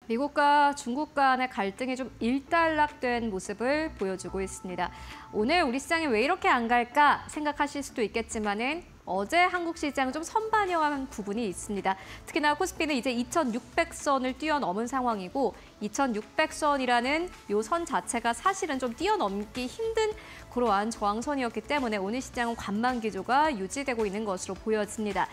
미국과 중국 간의 갈등이 좀 일단락된 모습을 보여주고 있습니다. 오늘 우리 시장이 왜 이렇게 안 갈까 생각하실 수도 있겠지만은 어제 한국 시장 좀 선반영한 부분이 있습니다. 특히나 코스피는 이제 2,600선을 뛰어넘은 상황이고 2,600선이라는 요 선 자체가 사실은 좀 뛰어넘기 힘든 그러한 저항선이었기 때문에 오늘 시장은 관망 기조가 유지되고 있는 것으로 보여집니다.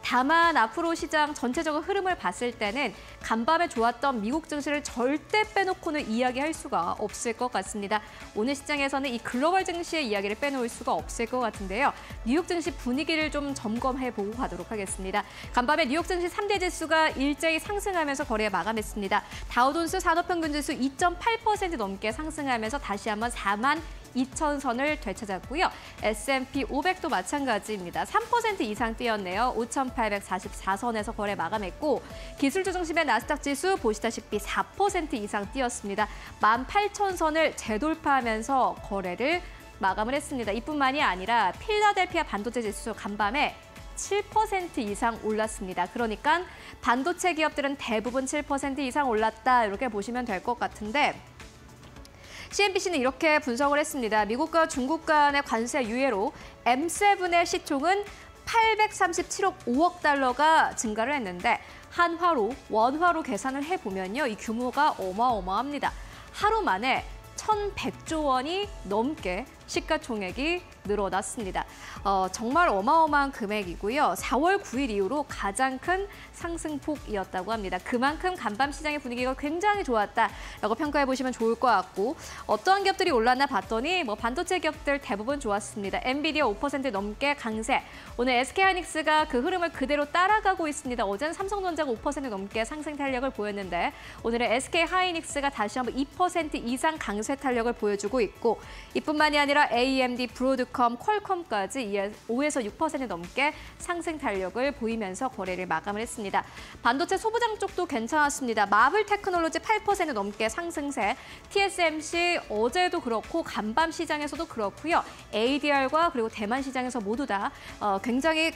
다만 앞으로 시장 전체적인 흐름을 봤을 때는 간밤에 좋았던 미국 증시를 절대 빼놓고는 이야기할 수가 없을 것 같습니다. 오늘 시장에서는 이 글로벌 증시의 이야기를 빼놓을 수가 없을 것 같은데요. 뉴욕 증시 분위기를 좀 점검해보고 가도록 하겠습니다. 간밤에 뉴욕 증시 3대 지수가 일제히 상승하면서 거래에 마감했습니다. 다우존스 산업평균지수 2.8% 넘게 상승하면서 다시 한번 42,000선을 되찾았고요. S&P 500도 마찬가지입니다. 3% 이상 뛰었네요. 5,844선에서 거래 마감했고 기술주 중심의 나스닥 지수 보시다시피 4% 이상 뛰었습니다. 18,000선을 재돌파하면서 거래를 마감을 했습니다. 이뿐만이 아니라 필라델피아 반도체 지수 간밤에 7% 이상 올랐습니다. 그러니까 반도체 기업들은 대부분 7% 이상 올랐다 이렇게 보시면 될 것 같은데 CNBC는 이렇게 분석을 했습니다. 미국과 중국 간의 관세 유예로 M7의 시총은 837억 5억 달러가 증가를 했는데 원화로 계산을 해보면요. 이 규모가 어마어마합니다. 하루 만에 1,100조 원이 넘게 시가총액이 늘어났습니다. 정말 어마어마한 금액이고요. 4월 9일 이후로 가장 큰 상승폭이었다고 합니다. 그만큼 간밤 시장의 분위기가 굉장히 좋았다라고 평가해보시면 좋을 것 같고 어떠한 기업들이 올랐나 봤더니 반도체 기업들 대부분 좋았습니다. 엔비디아 5% 넘게 강세. 오늘 SK하이닉스가 그 흐름을 그대로 따라가고 있습니다. 어제는 삼성전자가 5% 넘게 상승 탄력을 보였는데 오늘은 SK하이닉스가 다시 한번 2% 이상 강세 탄력을 보여주고 있고 이뿐만이 아니라 AMD, 브로드컴, 퀄컴까지 5에서 6% 넘게 상승 탄력을 보이면서 거래를 마감을 했습니다. 반도체 소부장 쪽도 괜찮았습니다. 마블 테크놀로지 8% 넘게 상승세, TSMC 어제도 그렇고 간밤 시장에서도 그렇고요. ADR과 그리고 대만 시장에서 모두 다 굉장히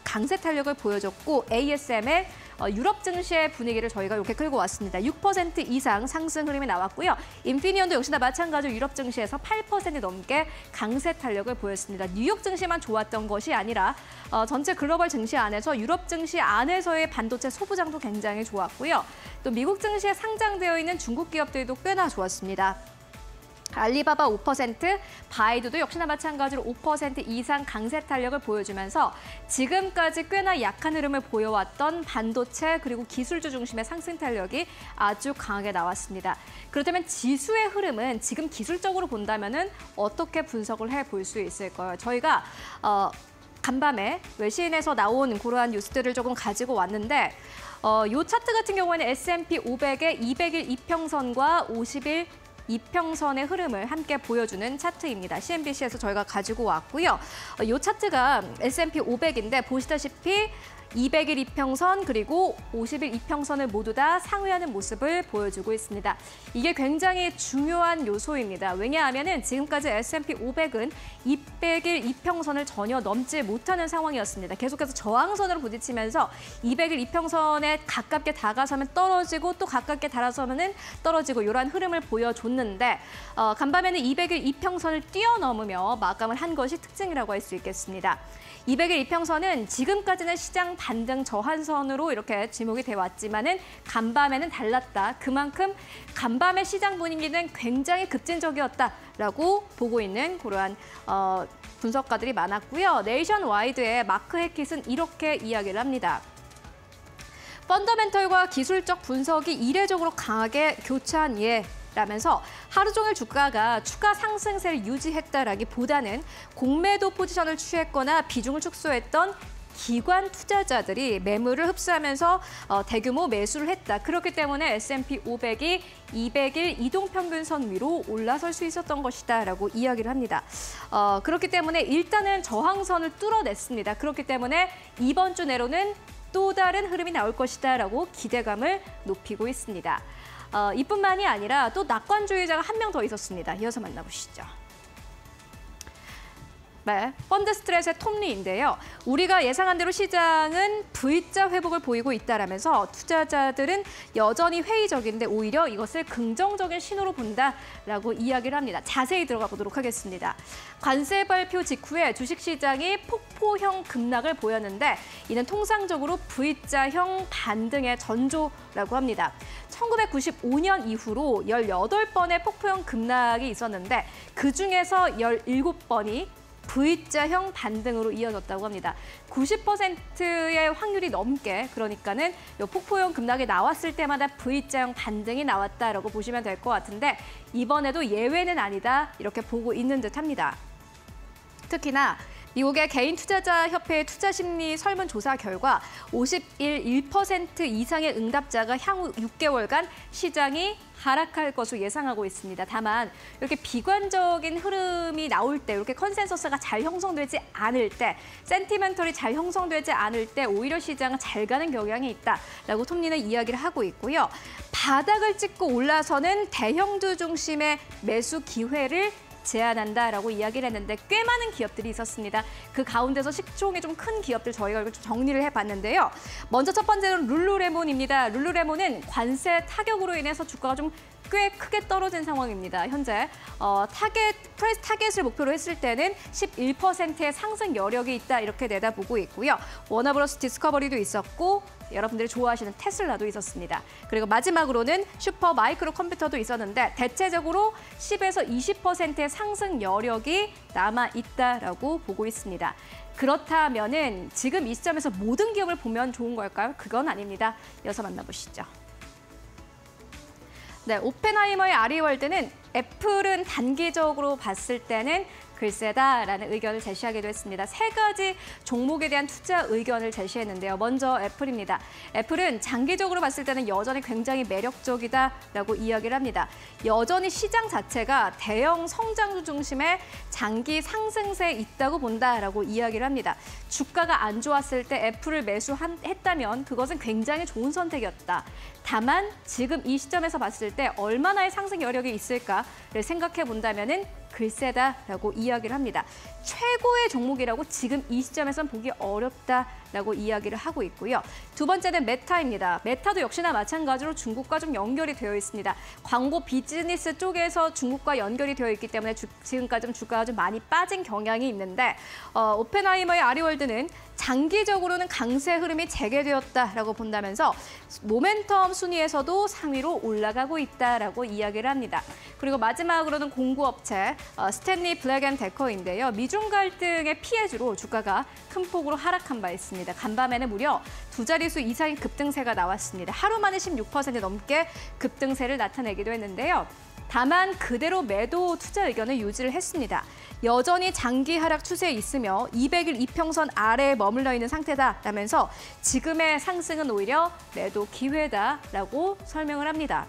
강세 탄력을 보여줬고 ASM의 유럽 증시의 분위기를 저희가 이렇게 끌고 왔습니다. 6% 이상 상승 흐름이 나왔고요. 인피니온도 역시나 마찬가지로 유럽 증시에서 8% 넘게 강세 탄력을 보였습니다. 뉴욕 증시만 좋았던 것이 아니라 전체 글로벌 증시 안에서 유럽 증시 안에서의 반도체 소부장도 굉장히 좋았고요. 또 미국 증시에 상장되어 있는 중국 기업들도 꽤나 좋았습니다. 알리바바 5%, 바이두도 역시나 마찬가지로 5% 이상 강세 탄력을 보여주면서 지금까지 꽤나 약한 흐름을 보여왔던 반도체 그리고 기술주 중심의 상승 탄력이 아주 강하게 나왔습니다. 그렇다면 지수의 흐름은 지금 기술적으로 본다면은 어떻게 분석을 해볼 수 있을까요? 저희가 간밤에 외신에서 나온 그러한 뉴스들을 조금 가지고 왔는데 이 차트 같은 경우에는 S&P 500의 200일 이평선과 50일 이평선의 흐름을 함께 보여주는 차트입니다. CNBC에서 저희가 가지고 왔고요. 이 차트가 S&P 500인데 보시다시피 200일 이평선 그리고 50일 이평선을 모두 다 상회하는 모습을 보여주고 있습니다. 이게 굉장히 중요한 요소입니다. 왜냐하면 지금까지 S&P 500은 200일 이평선을 전혀 넘지 못하는 상황이었습니다. 계속해서 저항선으로 부딪히면서 200일 이평선에 가깝게 다가서면 떨어지고 또 가깝게 달아서면 떨어지고 이러한 흐름을 보여줬는데 간밤에는 200일 이평선을 뛰어넘으며 마감을 한 것이 특징이라고 할 수 있겠습니다. 200일 이평선은 지금까지는 시장 반등 저한선으로 이렇게 지목이 돼 왔지만은 간밤에는 달랐다. 그만큼 간밤의 시장 분위기는 굉장히 급진적이었다라고 보고 있는 그러한 분석가들이 많았고요. 네이션와이드의 마크 해킷은 이렇게 이야기를 합니다. 펀더멘털과 기술적 분석이 이례적으로 강하게 교차한 예. 라면서 하루 종일 주가가 추가 상승세를 유지했다라기보다는 공매도 포지션을 취했거나 비중을 축소했던 기관 투자자들이 매물을 흡수하면서 대규모 매수를 했다. 그렇기 때문에 S&P 500이 200일 이동평균선 위로 올라설 수 있었던 것이다라고 이야기를 합니다. 그렇기 때문에 일단은 저항선을 뚫어냈습니다. 그렇기 때문에 이번 주 내로는 또 다른 흐름이 나올 것이다라고 기대감을 높이고 있습니다. 이뿐만이 아니라 또 낙관주의자가 한 명 더 있었습니다. 이어서 만나보시죠. 네, 펀드 스트레스의 톱니인데요. 우리가 예상한 대로 시장은 V자 회복을 보이고 있다라면서 투자자들은 여전히 회의적인데 오히려 이것을 긍정적인 신호로 본다라고 이야기를 합니다. 자세히 들어가 보도록 하겠습니다. 관세 발표 직후에 주식시장이 폭포형 급락을 보였는데 이는 통상적으로 V자형 반등의 전조라고 합니다. 1995년 이후로 18번의 폭포형 급락이 있었는데 그중에서 17번이 V자형 반등으로 이어졌다고 합니다. 90%의 확률이 넘게 그러니까는 이 폭포형 급락이 나왔을 때마다 V자형 반등이 나왔다라고 보시면 될 것 같은데 이번에도 예외는 아니다 이렇게 보고 있는 듯합니다. 특히나 미국의 개인 투자자 협회의 투자심리 설문조사 결과 51% 이상의 응답자가 향후 6개월간 시장이 하락할 것으로 예상하고 있습니다. 다만 이렇게 비관적인 흐름이 나올 때, 이렇게 컨센서스가 잘 형성되지 않을 때, 센티멘털이 잘 형성되지 않을 때 오히려 시장은 잘 가는 경향이 있다라고 톱니는 이야기를 하고 있고요. 바닥을 찍고 올라서는 대형주 중심의 매수 기회를 제한한다라고 이야기를 했는데 꽤 많은 기업들이 있었습니다. 그 가운데서 식총이 좀 큰 기업들 저희가 좀 정리를 해봤는데요. 먼저 첫 번째는 룰루레몬입니다. 룰루레몬은 관세 타격으로 인해서 주가가 좀 꽤 크게 떨어진 상황입니다. 현재 프라이스 타겟을 목표로 했을 때는 11%의 상승 여력이 있다 이렇게 내다보고 있고요. 워너브러스 디스커버리도 있었고 여러분들이 좋아하시는 테슬라도 있었습니다. 그리고 마지막으로는 슈퍼 마이크로 컴퓨터도 있었는데 대체적으로 10에서 20%의 상승 여력이 남아 있다라고 보고 있습니다. 그렇다면은 지금 이 시점에서 모든 기업을 보면 좋은 걸까요? 그건 아닙니다. 이어서 만나보시죠. 네, 오펜하이머의 아리월드는 애플은 단기적으로 봤을 때는 글쎄다라는 의견을 제시하기도 했습니다. 세 가지 종목에 대한 투자 의견을 제시했는데요. 먼저 애플입니다. 애플은 장기적으로 봤을 때는 여전히 굉장히 매력적이다라고 이야기를 합니다. 여전히 시장 자체가 대형 성장주 중심의 장기 상승세에 있다고 본다라고 이야기를 합니다. 주가가 안 좋았을 때 애플을 매수했다면 그것은 굉장히 좋은 선택이었다. 다만 지금 이 시점에서 봤을 때 얼마나의 상승 여력이 있을까를 생각해 본다면은 글쎄다라고 이야기를 합니다. 최고의 종목이라고 지금 이 시점에선 보기 어렵다라고 이야기를 하고 있고요. 두 번째는 메타입니다. 메타도 역시나 마찬가지로 중국과 좀 연결이 되어 있습니다. 광고 비즈니스 쪽에서 중국과 연결이 되어 있기 때문에 지금까지 좀 주가가 좀 많이 빠진 경향이 있는데 오펜하이머의 아리월드는 장기적으로는 강세 흐름이 재개되었다라고 본다면서 모멘텀 순위에서도 상위로 올라가고 있다라고 이야기를 합니다. 그리고 마지막으로는 공구업체 스탠리 블랙앤데커인데요. 미중 갈등의 피해주로 주가가 큰 폭으로 하락한 바 있습니다. 간밤에는 무려 두 자릿수 이상의 급등세가 나왔습니다. 하루 만에 16% 넘게 급등세를 나타내기도 했는데요. 다만 그대로 매도 투자 의견을 유지를 했습니다. 여전히 장기 하락 추세에 있으며 200일 이평선 아래에 머물러 있는 상태다라면서 지금의 상승은 오히려 매도 기회다라고 설명을 합니다.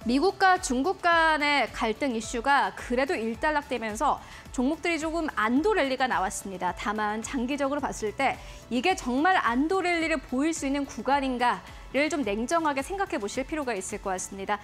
미국과 중국 간의 갈등 이슈가 그래도 일단락되면서 종목들이 조금 안도 랠리가 나왔습니다. 다만 장기적으로 봤을 때 이게 정말 안도 랠리를 보일 수 있는 구간인가를 좀 냉정하게 생각해 보실 필요가 있을 것 같습니다.